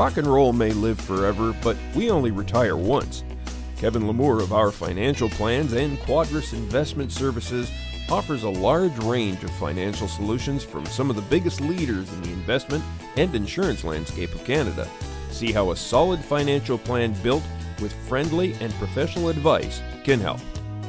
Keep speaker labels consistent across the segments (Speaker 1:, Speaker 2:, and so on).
Speaker 1: Rock and roll may live forever, but we only retire once. Kevin Lamour of Our Financial Plans and Quadris Investment Services offers a large range of financial solutions from some of the biggest leaders in the investment and insurance landscape of Canada. See how a solid financial plan built with friendly and professional advice can help.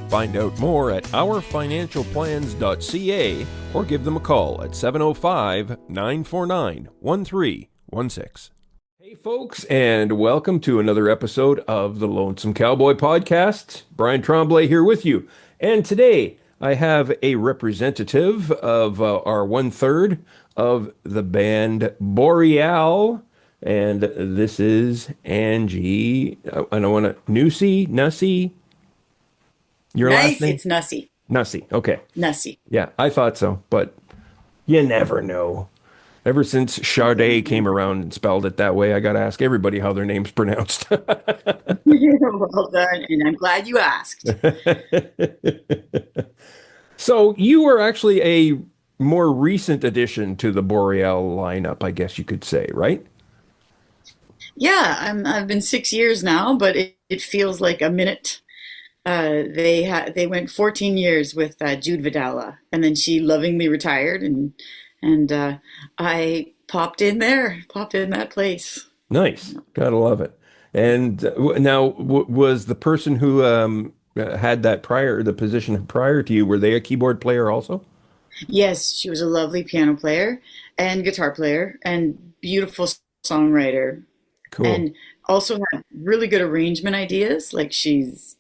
Speaker 1: Find out more at ourfinancialplans.ca or give them a call at 705-949-1316. Hey folks, and welcome to another episode of the Lonesome Cowboy Podcast. Brian Tremblay here with you. And today I have a representative of our one-third of the band Boreal. And this is Angie. I don't want to... Nussey? Your last name?
Speaker 2: It's Nussey.
Speaker 1: Nussey, okay.
Speaker 2: Nussey.
Speaker 1: Yeah, I thought so, but you never know. Ever since Sade came around and spelled it that way, I got to ask everybody how their name's pronounced.
Speaker 2: Well done, and I'm glad you asked.
Speaker 1: So you were actually a more recent addition to the Boreal lineup, I guess you could say, right?
Speaker 2: Yeah, I've been 6 years now, but it feels like a minute. They went 14 years with Jude Vidala, and then she lovingly retired, and I popped in that place.
Speaker 1: Nice, gotta love it. And now, was the person who had the position prior to you, were they a keyboard player also?
Speaker 2: Yes, she was a lovely piano player and guitar player and beautiful songwriter.
Speaker 1: Cool.
Speaker 2: And also had really good arrangement ideas. Like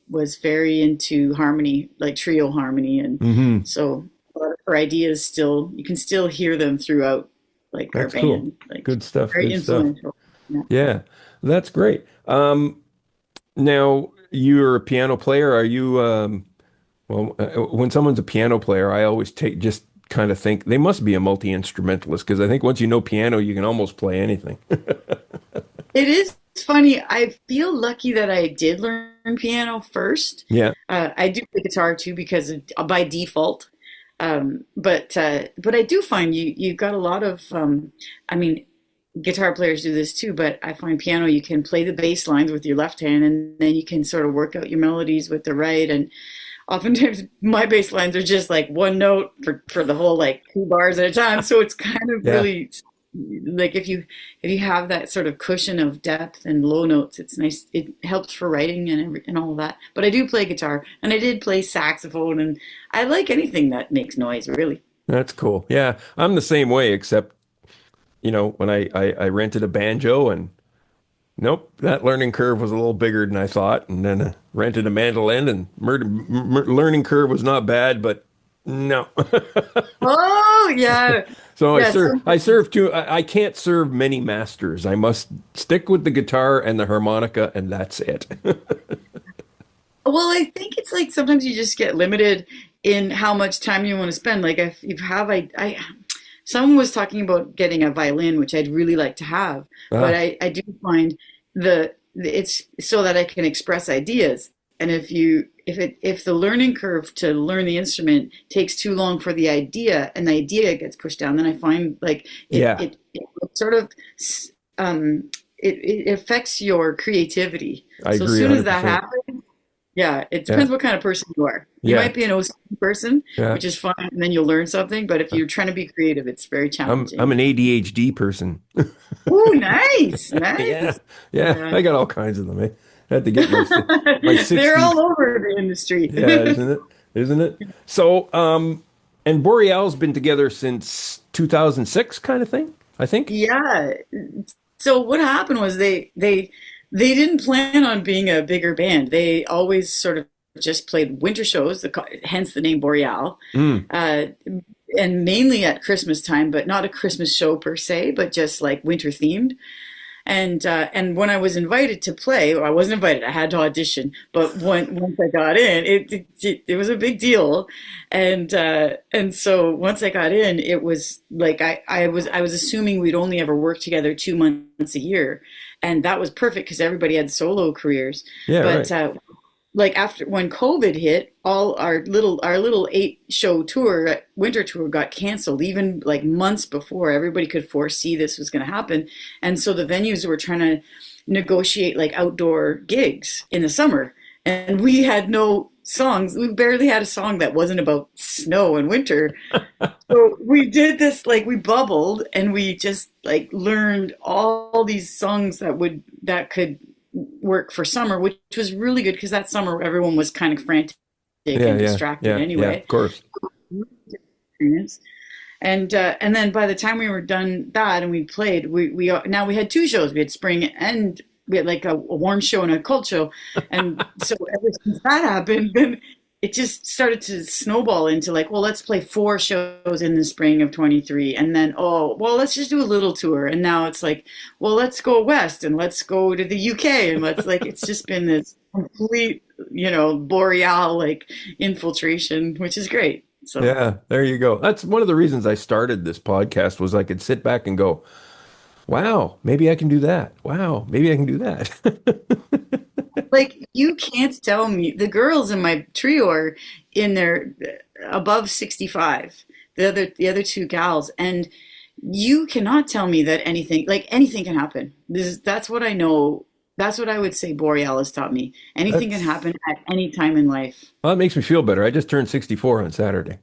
Speaker 2: was very into harmony, like trio harmony. And so a lot of her ideas you can still hear them throughout like our band.
Speaker 1: Cool.
Speaker 2: Like,
Speaker 1: good stuff.
Speaker 2: very
Speaker 1: Good
Speaker 2: influential.
Speaker 1: stuff. Yeah, that's great. Now you're a piano player. Are you, when someone's a piano player, I always just kind of think they must be a multi-instrumentalist, because I think once you know piano, you can almost play anything.
Speaker 2: It is funny. I feel lucky that I did learn piano first.
Speaker 1: Yeah.
Speaker 2: I do play guitar too because by default. But I do find you've got a lot of, guitar players do this too, but I find piano, you can play the bass lines with your left hand and then you can sort of work out your melodies with the right. And oftentimes my bass lines are just like one note for the whole like 2 bars at a time. So it's kind of really like if you have that sort of cushion of depth and low notes, it's nice. It helps for writing and all of that. But I do play guitar and I did play saxophone, and I like anything that makes noise, really.
Speaker 1: That's cool. Yeah, I'm the same way, except, when I rented a banjo, and nope, that learning curve was a little bigger than I thought. And then I rented a mandolin, and learning curve was not bad, but no.
Speaker 2: Oh, yeah.
Speaker 1: So I serve two. I can't serve many masters. I must stick with the guitar and the harmonica, and that's it.
Speaker 2: Well, I think it's like sometimes you just get limited in how much time you want to spend. Like if you have, someone was talking about getting a violin, which I'd really like to have, but I do find it's so that I can express ideas. And if the learning curve to learn the instrument takes too long for the idea, and the idea gets pushed down, then I find like it sort of it affects your creativity.
Speaker 1: I
Speaker 2: so
Speaker 1: agree,
Speaker 2: as soon as
Speaker 1: 100%.
Speaker 2: that happens, it depends what kind of person you are. You might be an OCD person, which is fine, and then you'll learn something. But if you're trying to be creative, it's very challenging.
Speaker 1: I'm an ADHD person.
Speaker 2: Oh, nice.
Speaker 1: Yeah. I got all kinds of them. I had to get my 60s.
Speaker 2: They're all over the industry.
Speaker 1: Yeah, isn't it? So, and Boreal's been together since 2006, kind of thing, I think.
Speaker 2: Yeah. So what happened was they didn't plan on being a bigger band. They always sort of just played winter shows, hence the name Boreal, and mainly at Christmas time, but not a Christmas show per se, but just like winter themed. And when I was invited to play, or I wasn't invited, I had to audition. But once I got in, it was a big deal. And so once I got in, it was like I was assuming we'd only ever work together 2 months a year, and that was perfect because everybody had solo careers.
Speaker 1: Yeah,
Speaker 2: but
Speaker 1: right.
Speaker 2: like after when COVID hit, all our little 8 show tour, winter tour, got canceled even like months before everybody could foresee this was going to happen. And so the venues were trying to negotiate like outdoor gigs in the summer, and we had no songs. We barely had a song that wasn't about snow and winter. So we did this, like we bubbled and we just like learned all these songs that could work for summer, which was really good because that summer everyone was kind of frantic
Speaker 1: Yeah,
Speaker 2: and
Speaker 1: yeah,
Speaker 2: distracted
Speaker 1: yeah, yeah,
Speaker 2: anyway.
Speaker 1: of course.
Speaker 2: Experience. And then by the time we were done that and we played, we now we had 2 shows. We had spring and we had like a warm show and a cold show. And so ever since that happened, then it just started to snowball into like, well, let's play 4 shows in the spring of 23. And then, oh, well, let's just do a little tour. And now it's like, well, let's go west and let's go to the UK. And let's like, it's just been this complete, Boreal like infiltration, which is great. So
Speaker 1: Yeah, there you go. That's one of the reasons I started this podcast was I could sit back and go, wow, maybe I can do that. Wow, maybe I can do that.
Speaker 2: like you can't tell me the girls in my trio are in their above 65, the other 2 gals, and you cannot tell me that anything can happen. That's what I know. That's what I would say Boreal has taught me. Anything can
Speaker 1: That's
Speaker 2: happen at any time in life.
Speaker 1: well, that makes me feel better. I just turned 64 on Saturday.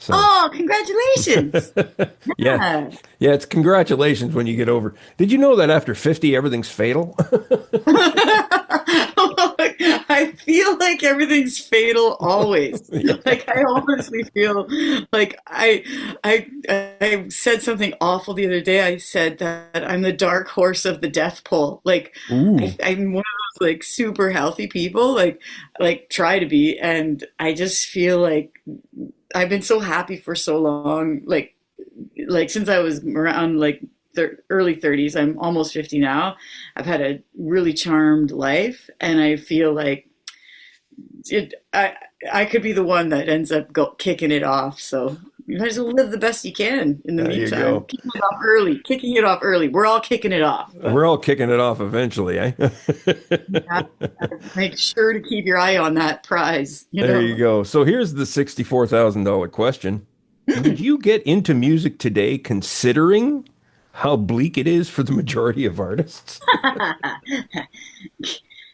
Speaker 1: So
Speaker 2: Oh, congratulations.
Speaker 1: yeah.
Speaker 2: Yeah.
Speaker 1: Yeah, it's congratulations when you get over. Did you know that after 50 everything's fatal?
Speaker 2: I feel like everything's fatal always.
Speaker 1: Yeah.
Speaker 2: Like I honestly feel like I said something awful the other day. I said that I'm the dark horse of the death pole. Like
Speaker 1: Ooh.
Speaker 2: I'm one of those like super healthy people, like try to be, and I just feel like I've been so happy for so long, like since I was around like early 30s. I'm almost 50 now. I've had a really charmed life, and I feel like it. I could be the one that ends up kicking it off. So you might as well live the best you can in the
Speaker 1: There you
Speaker 2: meantime.
Speaker 1: go.
Speaker 2: Kicking it off early. Kicking it off early. We're all kicking it off. But
Speaker 1: We're all kicking it off eventually, eh?
Speaker 2: yeah, make sure to keep your eye on that prize.
Speaker 1: There you go. So here's the $64,000 question. Would you get into music today considering how bleak it is for the majority of artists?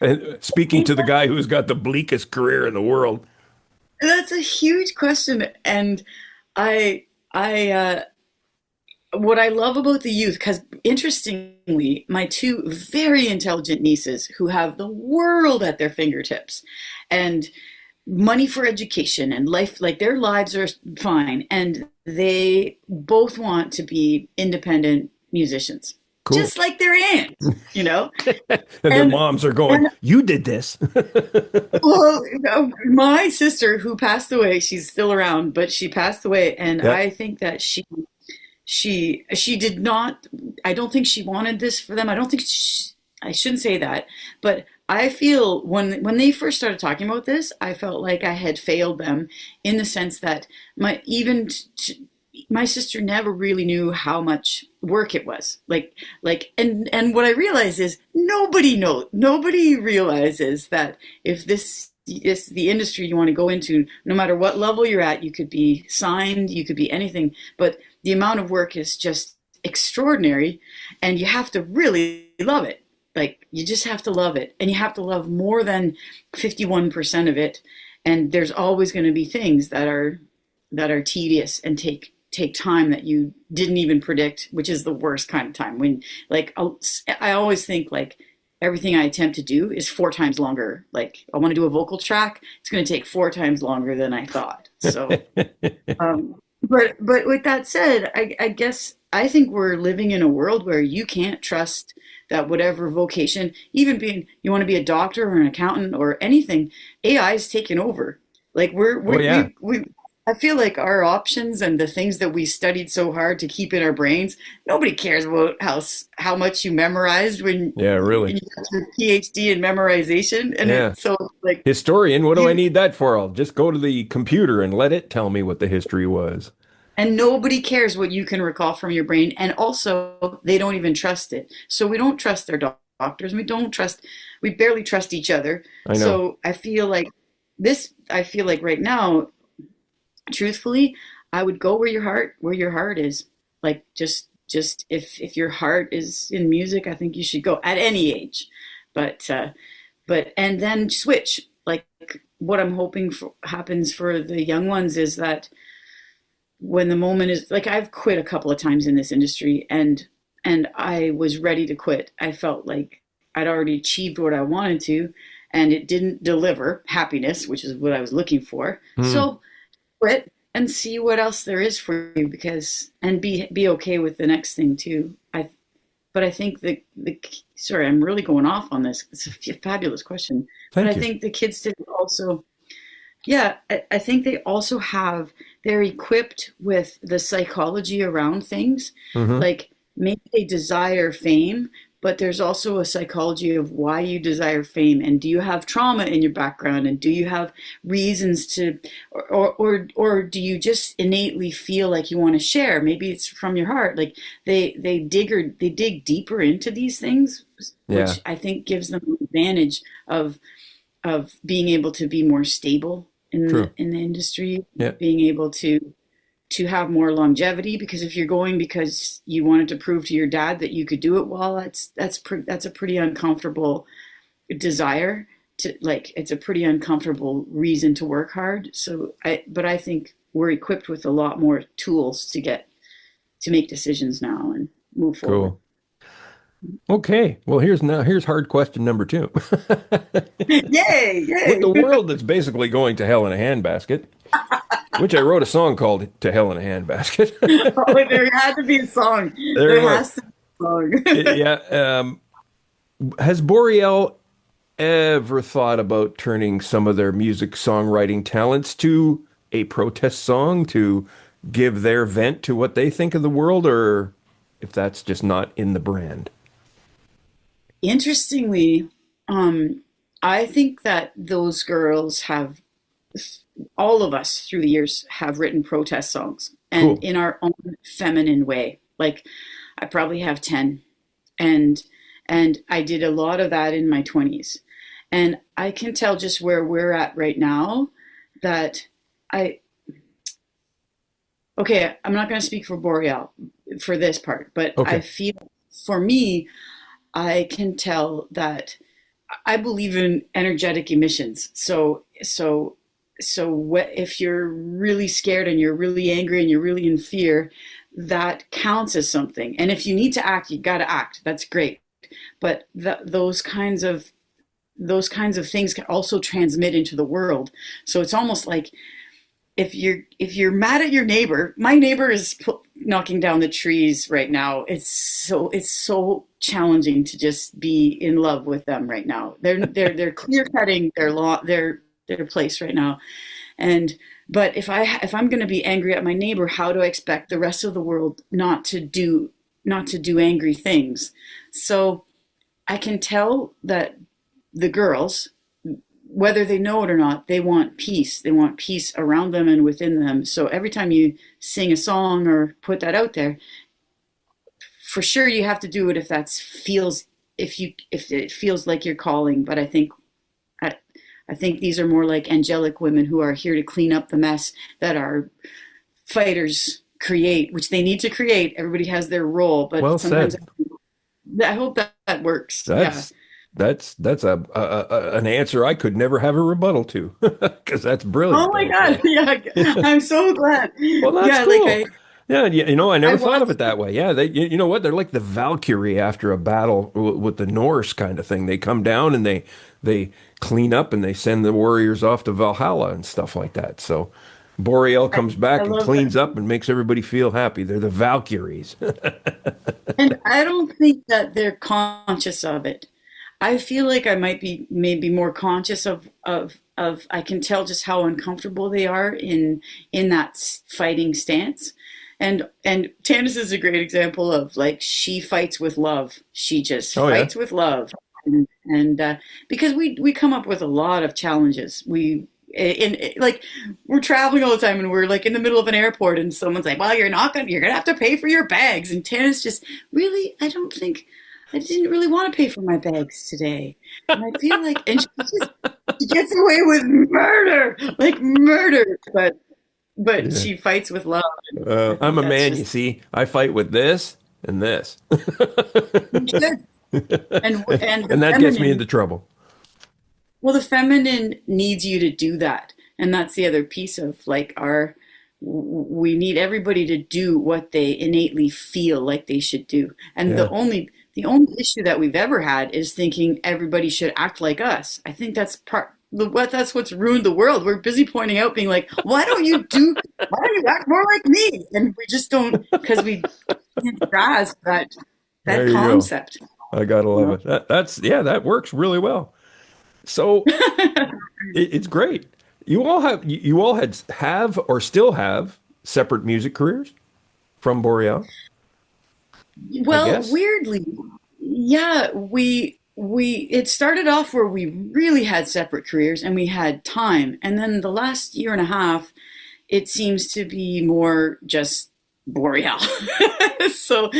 Speaker 1: And speaking to the guy who's got the bleakest career in the world.
Speaker 2: That's a huge question, and I what I love about the youth, because interestingly, my 2 very intelligent nieces who have the world at their fingertips and money for education and life, like their lives are fine, and they both want to be independent musicians,
Speaker 1: Cool.
Speaker 2: just like their aunt.
Speaker 1: And their
Speaker 2: And
Speaker 1: moms are going,
Speaker 2: and
Speaker 1: you did this.
Speaker 2: well, my sister who passed away, she's still around, but she passed away, and
Speaker 1: Yeah.
Speaker 2: I think that she did not. I don't think she wanted this for them. I don't think I shouldn't say that, but I feel when they first started talking about this, I felt like I had failed them in the sense that my sister never really knew how much work it was. And what I realized is nobody realizes that if this is the industry you want to go into, no matter what level you're at, you could be signed, you could be anything, but the amount of work is just extraordinary, and you have to really love it. Like you just have to love it, and you have to love more than 51% of it. And there's always going to be things that are tedious and take time that you didn't even predict, which is the worst kind of time. When like I always think like everything I attempt to do is 4 times longer. Like I want to do a vocal track, it's going to take 4 times longer than I thought. So, but with that said, I guess I think we're living in a world where you can't trust that whatever vocation, even being you want to be a doctor or an accountant or anything, AI is taking over. Like
Speaker 1: Oh, yeah.
Speaker 2: we I feel like our options and the things that we studied so hard to keep in our brains, nobody cares about how much you memorized
Speaker 1: Yeah,
Speaker 2: when
Speaker 1: really.
Speaker 2: you got your PhD in memorization, and
Speaker 1: Yeah.
Speaker 2: it's so like
Speaker 1: Historian, what do I
Speaker 2: you
Speaker 1: need that for? I'll just go to the computer and let it tell me what the history was.
Speaker 2: and nobody cares what you can recall from your brain, and also they don't even trust it. So we don't trust our doctors. We barely trust each other.
Speaker 1: I know.
Speaker 2: So I feel like right now, truthfully, I would go where your heart is. Like just if your heart is in music, I think you should go at any age. But and then switch. Like what I'm hoping for happens for the young ones is that when the moment is like I've quit a couple of times in this industry and I was ready to quit. I felt like I'd already achieved what I wanted to and it didn't deliver happiness, which is what I was looking for.
Speaker 1: Hmm.
Speaker 2: So quit and see what else there is for you because and be okay with the next thing too. But I think the sorry, I'm really going off on this. It's a fabulous question. But I
Speaker 1: Thank you.
Speaker 2: think the kids did also yeah, I think they also have, they're equipped with the psychology around things.
Speaker 1: Hmm.
Speaker 2: Like maybe they desire fame, but there's also a psychology of why you desire fame. And do you have trauma in your background? And do you have reasons to, or do you just innately feel like you want to share? Maybe it's from your heart. Like they dig deeper into these things,
Speaker 1: Yeah.
Speaker 2: which I think gives them an advantage of being able to be more stable
Speaker 1: True.
Speaker 2: in the industry,
Speaker 1: Yeah.
Speaker 2: being able to have more longevity. Because if you're going because you wanted to prove to your dad that you could do it, well, that's a pretty uncomfortable desire to like. It's a pretty uncomfortable reason to work hard. But I think we're equipped with a lot more tools to make decisions now and move forward.
Speaker 1: Cool. Okay. Well, here's hard question number two.
Speaker 2: Yay!
Speaker 1: With the
Speaker 2: Yay!
Speaker 1: world that's basically going to hell in a handbasket, which I wrote a song called "To Hell in a Handbasket."
Speaker 2: Oh, there had to be a song.
Speaker 1: There
Speaker 2: There
Speaker 1: was.
Speaker 2: has to be a song.
Speaker 1: Yeah. Has Boreal ever thought about turning some of their music songwriting talents to a protest song to give their vent to what they think of the world, or if that's just not in the brand?
Speaker 2: Interestingly, I think that those girls have, all of us through the years have written protest songs and
Speaker 1: Cool.
Speaker 2: in our own feminine way. Like I probably have 10 and I did a lot of that in my 20s. And I can tell just where we're at right now that I, okay, I'm not going to speak for Boreal for this part, but I
Speaker 1: Okay.
Speaker 2: feel for me, I can tell that I believe in energetic emissions. If you're really scared and you're really angry and you're really in fear, that counts as something. And if you need to act, you got to act. That's great. But those kinds of things can also transmit into the world. So it's almost like if you're mad at your neighbor, my neighbor is knocking down the trees right now. It's so challenging to just be in love with them right now. They're clear cutting their place right now. And but if I'm going to be angry at my neighbor, how do I expect the rest of the world not to do angry things? So I can tell that the girls, whether they know it or not, they want peace. They want peace around them and within them. So every time you sing a song or put that out there, for sure you have to do it if it feels like you're calling. But I, I think these are more like angelic women who are here to clean up the mess that our fighters create, which they need to create. Everybody has their role,
Speaker 1: Well
Speaker 2: but sometimes
Speaker 1: said.
Speaker 2: I hope that works. Yeah.
Speaker 1: That's that's an answer I could never have a rebuttal to because that's
Speaker 2: Oh
Speaker 1: brilliant, I
Speaker 2: my
Speaker 1: would
Speaker 2: God.
Speaker 1: say.
Speaker 2: Yeah. I'm so glad.
Speaker 1: Well, that's
Speaker 2: Yeah. Like
Speaker 1: cool. Yeah, I
Speaker 2: I
Speaker 1: never thought of
Speaker 2: watched.
Speaker 1: it that way. Yeah, you know what? They're like the Valkyrie after a battle with the Norse kind of thing. They come down and they clean up and they send the warriors off to Valhalla and stuff like that. So Boreal
Speaker 2: I,
Speaker 1: comes
Speaker 2: I
Speaker 1: back and
Speaker 2: love that.
Speaker 1: cleans up and makes everybody feel happy. They're the Valkyries.
Speaker 2: And I don't think that they're conscious of it. I feel like I might be maybe more conscious of I can tell just how uncomfortable they are in that fighting stance. And Tannis is a great example of like she fights with love. She just
Speaker 1: Oh yeah.
Speaker 2: fights with love. And because we come up with a lot of challenges. Like we're traveling all the time and we're like in the middle of an airport and someone's like, well, you're gonna have to pay for your bags. And Tannis just really, I didn't really want to pay for my bags today. And I feel like, and she gets away with murder, like murder, but
Speaker 1: Yeah.
Speaker 2: she fights with love. And I
Speaker 1: I'm
Speaker 2: think
Speaker 1: a
Speaker 2: that's
Speaker 1: man, you
Speaker 2: just,
Speaker 1: see. I fight with this and this.
Speaker 2: you should. And the
Speaker 1: And that gets me into
Speaker 2: feminine,
Speaker 1: trouble.
Speaker 2: well, the feminine needs you to do that. And that's the other piece of like we need everybody to do what they innately feel like they should do. And
Speaker 1: Yeah.
Speaker 2: the only issue that we've ever had is thinking everybody should act like us. I think that's what's ruined the world. We're busy pointing out, being like, why don't you act more like me? And we just don't, because we can't grasp that
Speaker 1: There you go.
Speaker 2: concept.
Speaker 1: I gotta
Speaker 2: You
Speaker 1: love
Speaker 2: know?
Speaker 1: it. That's yeah, that works really well. So it's great. You all have or still have separate music careers from Boreal, I
Speaker 2: Well,
Speaker 1: guess.
Speaker 2: weirdly, yeah, we it started off where we really had separate careers and we had time. And then the last year and a half, it seems to be more just Boreal. So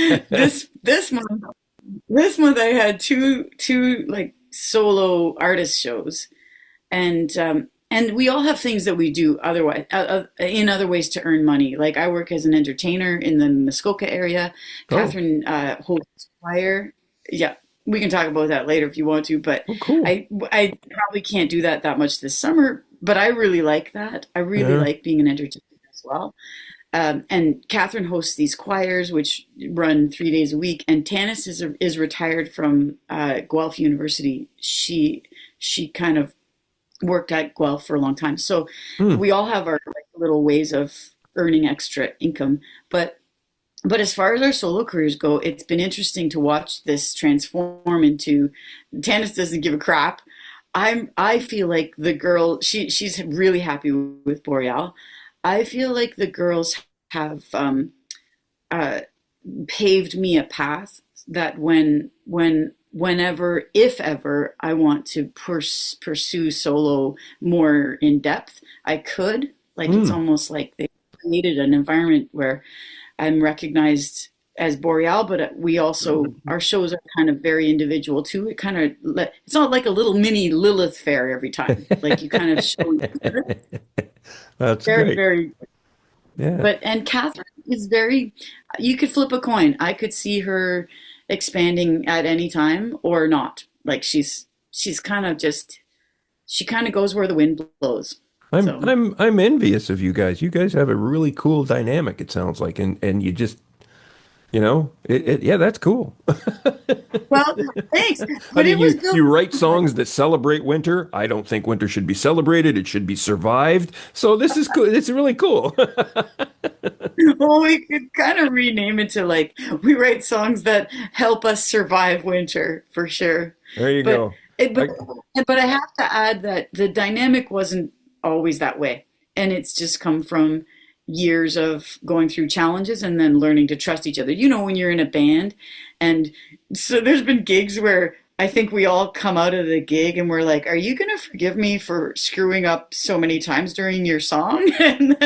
Speaker 2: this month I had two like solo artist shows, and we all have things that we do otherwise in other ways to earn money. Like I work as an entertainer in the Muskoka area.
Speaker 1: Oh,
Speaker 2: Katherine hosts choir. Yeah, we can talk about that later if you want to. But
Speaker 1: oh, cool.
Speaker 2: I probably can't do that much this summer. But I really like that. I really
Speaker 1: Yeah.
Speaker 2: like being an entertainer as well. And Catherine hosts these choirs, which run 3 days a week. And Tannis is retired from Guelph University. She kind of worked at Guelph for a long time, so
Speaker 1: Hmm.
Speaker 2: we all have our like, little ways of earning extra income. But as far as our solo careers go, it's been interesting to watch this transform into Tannis doesn't give a crap. I feel like the girl she's really happy with Boreal. I feel like the girls have uh, paved me a path that whenever, if ever, I want to pursue solo more in depth, I could. Like it's
Speaker 1: Hmm.
Speaker 2: almost like they created an environment where I'm recognized as Boreal, but we also our shows are kind of very individual too. It kind of it's not like a little mini Lilith fair every time. Like you kind of show each other.
Speaker 1: That's
Speaker 2: Very,
Speaker 1: great.
Speaker 2: very.
Speaker 1: Yeah.
Speaker 2: And Catherine is very. You could flip a coin. I could see her expanding at any time or not. Like she's kind of just she kind of goes where the wind blows. So
Speaker 1: I'm envious of you guys. You guys have a really cool dynamic, it sounds like, and you just, yeah, that's cool.
Speaker 2: well, thanks.
Speaker 1: I
Speaker 2: But
Speaker 1: mean,
Speaker 2: it was
Speaker 1: you
Speaker 2: built.
Speaker 1: write songs that celebrate winter. I don't think winter should be celebrated. It should be survived. So this is cool. It's really cool.
Speaker 2: Well, we could kind of rename it to like we write songs that help us survive winter for sure.
Speaker 1: There you
Speaker 2: But
Speaker 1: go.
Speaker 2: it, but
Speaker 1: I,
Speaker 2: but I have to add that the dynamic wasn't always that way, and it's just come from years of going through challenges and then learning to trust each other. You know, when you're in a band, and so there's been gigs where I think we all come out of the gig and we're like, "Are you going to forgive me for screwing up so many times during your song?" And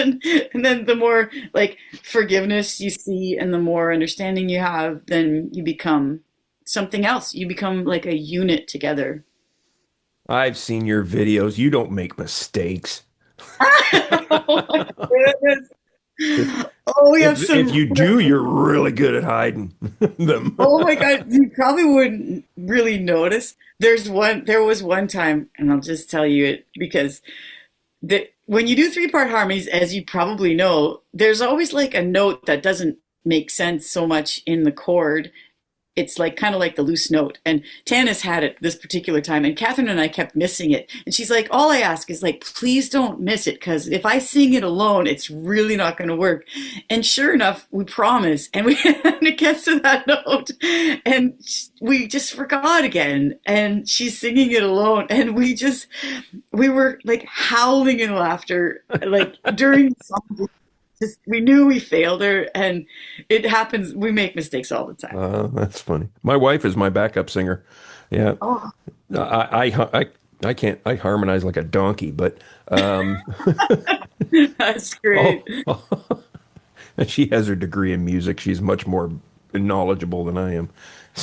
Speaker 2: then the more like forgiveness you see and the more understanding you have, then you become something else. You become like a unit together.
Speaker 1: I've seen your videos. You don't make mistakes.
Speaker 2: Oh my goodness. Oh, we have
Speaker 1: If
Speaker 2: some.
Speaker 1: you do, you're really good at hiding them.
Speaker 2: Oh my God, you probably wouldn't really notice. There was one time, and I'll just tell you it because when you do three-part harmonies, as you probably know, there's always like a note that doesn't make sense so much in the chord. It's like kind of like the loose note. And Tannis had it this particular time, and Catherine and I kept missing it. And she's like, all I ask is like, please don't miss it, because if I sing it alone, it's really not going to work. And sure enough, we promise, and and it gets to that note, and we just forgot again. And she's singing it alone, and we were like howling in laughter, like during the song. Just we knew we failed her, and it happens. We make mistakes all the time.
Speaker 1: That's funny. My wife is my backup singer. Yeah.
Speaker 2: Oh,
Speaker 1: I can't, I harmonize like a donkey, but,
Speaker 2: that's
Speaker 1: oh,
Speaker 2: great.
Speaker 1: oh, she has her degree in music. She's much more knowledgeable than I am.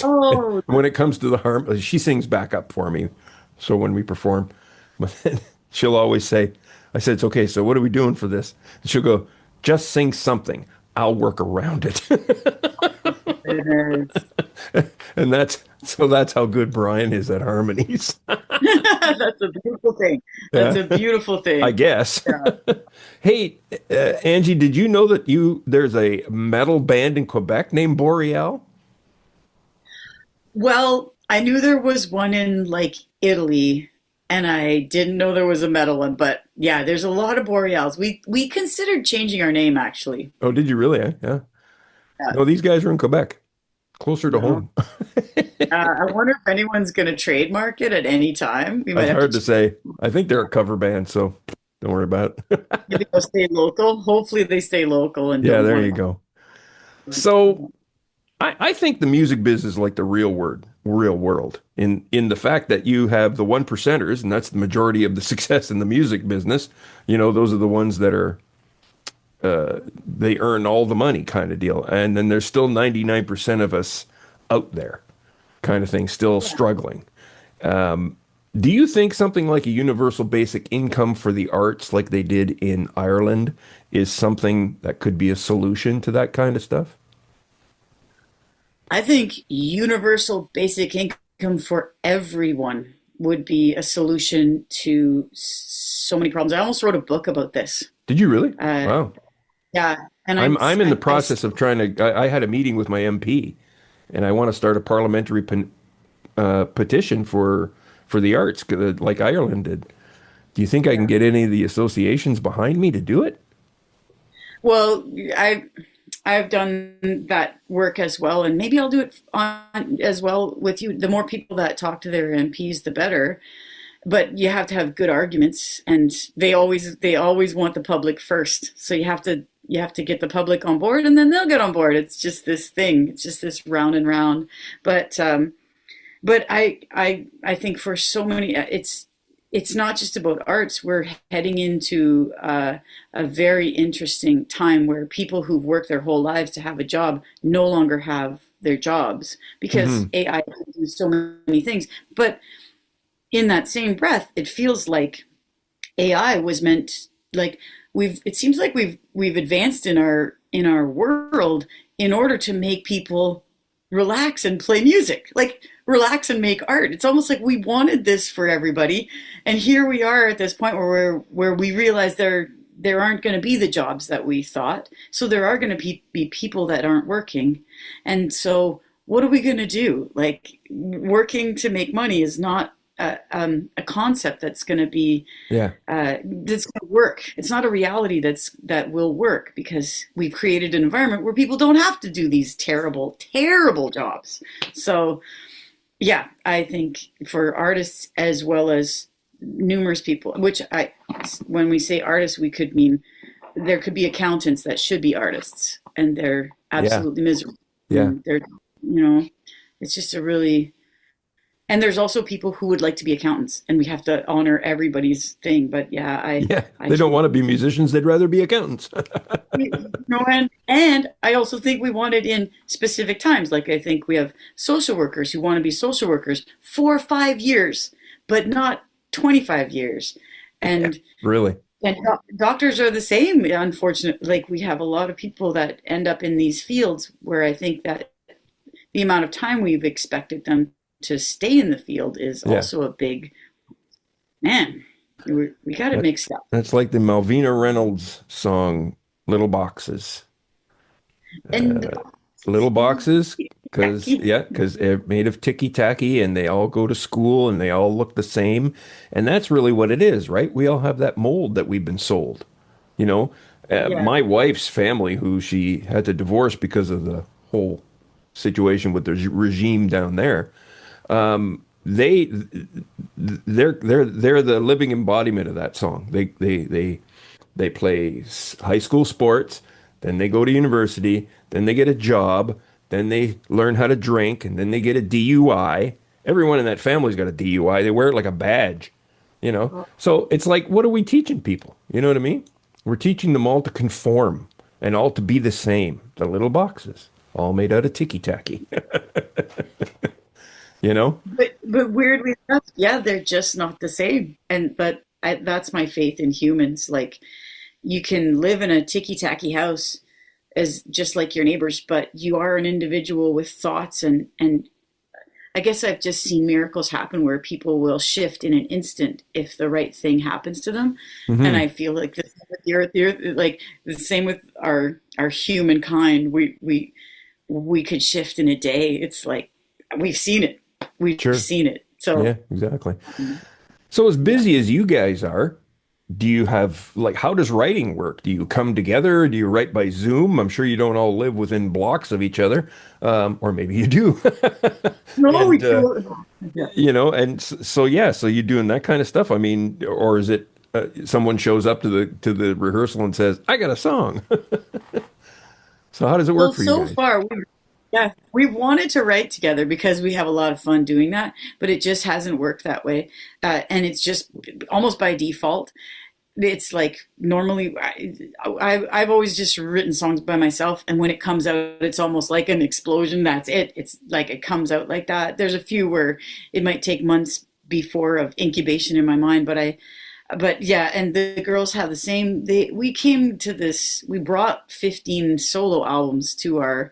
Speaker 2: Oh,
Speaker 1: When it comes to the harm, she sings back up for me. So when we perform, but then she'll always say, I said, it's okay. So what are we doing for this? And she'll go, just sing something. I'll work around it.
Speaker 2: goodness.
Speaker 1: And that's how good Brian is at harmonies.
Speaker 2: That's a beautiful thing. That's
Speaker 1: Yeah,
Speaker 2: a beautiful
Speaker 1: I
Speaker 2: thing.
Speaker 1: guess.
Speaker 2: Yeah.
Speaker 1: Hey, Angie, did you know that there's a metal band in Quebec named Boreal?
Speaker 2: Well, I knew there was one in like Italy, and I didn't know there was a metal one. But yeah, there's a lot of Boreals. We considered changing our name actually.
Speaker 1: Oh, did you really? Yeah.
Speaker 2: Yeah.
Speaker 1: No, these guys are in Quebec, closer to
Speaker 2: No.
Speaker 1: home.
Speaker 2: I wonder if anyone's going to trademark it at any time. We might
Speaker 1: That's
Speaker 2: have to
Speaker 1: hard to say. I think they're a cover band, so don't worry about it.
Speaker 2: maybe they'll stay local. Hopefully, they stay local and
Speaker 1: Yeah,
Speaker 2: don't
Speaker 1: there
Speaker 2: want
Speaker 1: you go. So I think the music business is like the real world in the fact that you have the one percenters, and that's the majority of the success in the music business. Those are the ones that are they earn all the money kind of deal. And then there's still 99% of us out there kind of thing, still
Speaker 2: to.
Speaker 1: struggling. Do you think something like a universal basic income for the arts, like they did in Ireland, is something that could be a solution to that kind of stuff?
Speaker 2: I think universal basic income for everyone would be a solution to so many problems. I almost wrote a book about this.
Speaker 1: Did you really?
Speaker 2: Uh,
Speaker 1: Wow.
Speaker 2: yeah, and
Speaker 1: I'm in the process of trying to. I had a meeting with my MP, and I want to start a parliamentary petition for the arts, like Ireland did. Do you think I can get any of the associations behind me to do it?
Speaker 2: well, I I've done that work as well, and maybe I'll do it on as well with you. The more people that talk to their MPs, the better. But you have to have good arguments, and they always want the public first. So you have to get the public on board, and then they'll get on board. It's just this thing. It's just this round and round. But I think for so many, it's not just about arts. We're heading into a very interesting time where people who've worked their whole lives to have a job no longer have their jobs because
Speaker 1: Hmm.
Speaker 2: AI can do so many things. But in that same breath, it feels like AI was meant like it seems like we've advanced in our world in order to make people relax and play music. Like relax and make art. It's almost like we wanted this for everybody. And here we are at this point where we realize there aren't going to be the jobs that we thought. So there are going to be people that aren't working. And so what are we going to do? Like working to make money is not a concept that's going to be
Speaker 1: Yeah.
Speaker 2: that's going to work. It's not a reality that will work because we've created an environment where people don't have to do these terrible, terrible jobs. So yeah, I think for artists as well as numerous people, when we say artists, we could mean there could be accountants that should be artists, and they're
Speaker 1: Yeah.
Speaker 2: absolutely miserable.
Speaker 1: Yeah.
Speaker 2: And you know, it's just a really and there's also people who would like to be accountants, and we have to honor everybody's thing. But yeah,
Speaker 1: Yeah.
Speaker 2: I
Speaker 1: They don't
Speaker 2: can't.
Speaker 1: want to be musicians. They'd rather be accountants.
Speaker 2: No, and I also think we want it in specific times. Like I think we have social workers who want to be social workers for 5 years, but not 25 years.
Speaker 1: Yeah.
Speaker 2: And
Speaker 1: Really.
Speaker 2: doctors are the same. Unfortunately, like we have a lot of people that end up in these fields where I think that the amount of time we've expected them to stay in the field is
Speaker 1: Yeah.
Speaker 2: also a big man. We got it
Speaker 1: That,
Speaker 2: mixed up.
Speaker 1: that's like the Malvina Reynolds song, Little Boxes.
Speaker 2: And
Speaker 1: Little boxes, because
Speaker 2: tacky.
Speaker 1: yeah, because they're made of ticky tacky and they all go to school and they all look the same. And that's really what it is, right? We all have that mold that we've been sold. You know,
Speaker 2: Yeah,
Speaker 1: my wife's family, who she had to divorce because of the whole situation with the regime down there, they they're the living embodiment of that song. They play high school sports, then they go to university, then they get a job, then they learn how to drink, and then they get a DUI. Everyone in that family's got a DUI. They wear it like a badge, you know? So it's like, what are we teaching people? You know what I mean? We're teaching them all to conform and all to be the same, the little boxes, all made out of ticky-tacky, you know?
Speaker 2: But weirdly enough, yeah, they're just not the same. And but that's my faith in humans. Like you can live in a ticky tacky house as just like your neighbors, but you are an individual with thoughts and I guess I've just seen miracles happen where people will shift in an instant if the right thing happens to them. And
Speaker 1: Hmm.
Speaker 2: I feel like the same with the earth, like the same with our humankind. We could shift in a day. It's like we've seen it. We've
Speaker 1: Sure.
Speaker 2: seen it. So
Speaker 1: Yeah, exactly. So as
Speaker 2: yeah.
Speaker 1: busy as you guys are, do you have like how does writing work? Do you come together? Do you write by Zoom? I'm sure you don't all live within blocks of each other, or maybe you do.
Speaker 2: No, we
Speaker 1: And
Speaker 2: do. Yeah.
Speaker 1: and so yeah, so you're doing that kind of stuff. I mean, or is it someone shows up to the rehearsal and says, "I got a song." So how does it work
Speaker 2: Well,
Speaker 1: for you
Speaker 2: so
Speaker 1: guys?
Speaker 2: far, yeah, we've wanted to write together because we have a lot of fun doing that, but it just hasn't worked that way. And it's just almost by default. It's like normally I've always just written songs by myself, and when it comes out, it's almost like an explosion. That's it. It's like it comes out like that. There's a few where it might take months before of incubation in my mind, but yeah, and the girls have the same. We came to this. We brought 15 solo albums to our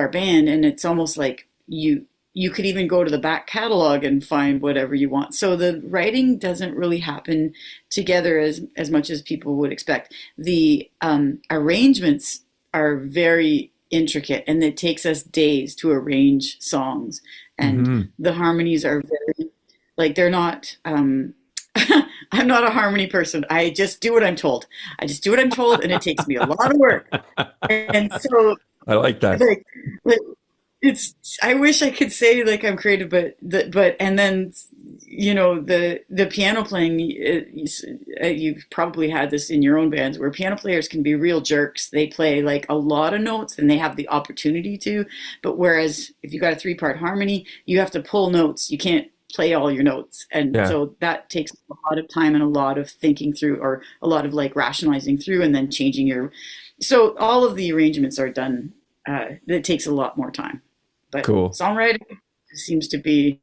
Speaker 2: band, and it's almost like you could even go to the back catalog and find whatever you want. So the writing doesn't really happen together as much as people would expect. The arrangements are very intricate, and it takes us days to arrange songs. And
Speaker 1: Hmm.
Speaker 2: the harmonies are very like they're not. I'm not a harmony person. I just do what I'm told. I just do what I'm told, and it takes me a lot of work. And so
Speaker 1: I like that.
Speaker 2: like, like it's I wish I could say like I'm creative, but and then the piano playing. You've probably had this in your own bands where piano players can be real jerks. They play like a lot of notes and they have the opportunity to, but whereas if you got a three-part harmony, you have to pull notes. You can't play all your notes, and
Speaker 1: Yeah,
Speaker 2: so that takes a lot of time and a lot of thinking through, or a lot of like rationalizing through, and then changing your. So all of the arrangements are done. It takes a lot more time. But
Speaker 1: cool.
Speaker 2: songwriting seems to be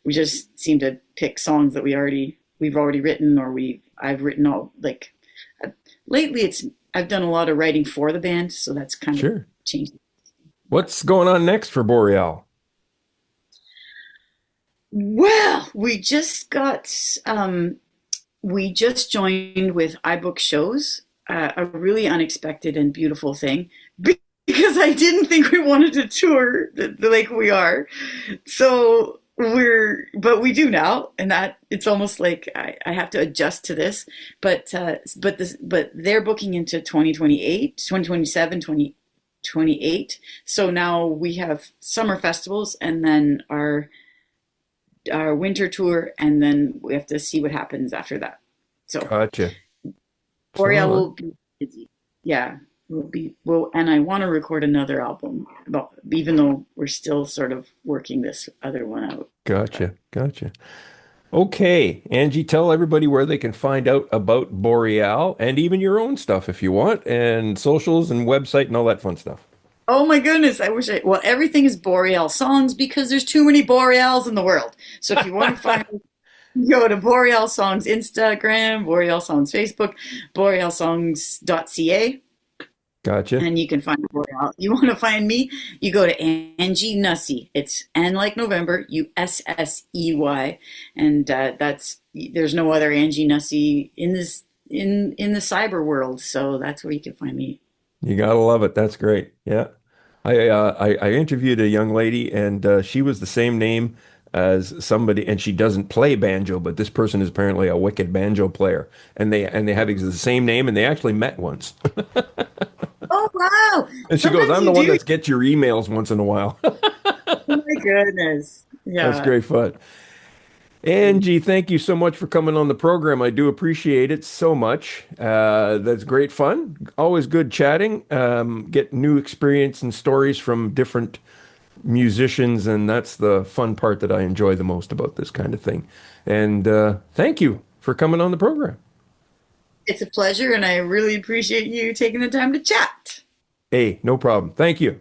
Speaker 2: we just seem to pick songs that we've already written, or I've written all like lately it's I've done a lot of writing for the band, so that's kind of
Speaker 1: Sure.
Speaker 2: changed.
Speaker 1: What's going on next for Boreal?
Speaker 2: Well, we just joined with iBook Shows, a really unexpected and beautiful thing because I didn't think we wanted to tour like we are. So but we do now, and that it's almost like I have to adjust to this. But they're booking into 2028, 2027, 2028. So now we have summer festivals, and then our winter tour, and then we have to see what happens after that. So
Speaker 1: Gotcha.
Speaker 2: Boreal
Speaker 1: So
Speaker 2: will be busy. Yeah, and I want to record another album, but even though we're still sort of working this other one out. But
Speaker 1: gotcha, gotcha. Okay, Angie, tell everybody where they can find out about Boreal and even your own stuff if you want, and socials and website and all that fun stuff.
Speaker 2: oh my goodness, well, everything is Boreal songs because there's too many Boreals in the world. So if you want to find go to Boreal Songs Instagram, Boreal Songs Facebook, borealsongs.ca,
Speaker 1: Gotcha.
Speaker 2: and you can find Boreal. You want to find me, you go to Angie Nussey. It's N like November, Ussey, and there's no other Angie Nussey in the cyber world, so that's where you can find me.
Speaker 1: You gotta love it. That's great. Yeah. I interviewed a young lady and she was the same name as somebody and she doesn't play banjo, but this person is apparently a wicked banjo player. And they have the same name and they actually met once.
Speaker 2: Oh wow!
Speaker 1: And she goes,
Speaker 2: Sometimes
Speaker 1: "I'm the
Speaker 2: you
Speaker 1: one
Speaker 2: do.
Speaker 1: that gets your emails once in a while."
Speaker 2: Oh my goodness!
Speaker 1: That's
Speaker 2: Yeah.
Speaker 1: great fun. Angie, thank you so much for coming on the program. I do appreciate it so much. That's great fun. Always good chatting. Get new experience and stories from different musicians, and that's the fun part that I enjoy the most about this kind of thing. And thank you for coming on the program.
Speaker 2: It's a pleasure, and I really appreciate you taking the time to chat.
Speaker 1: Hey, no problem. Thank you.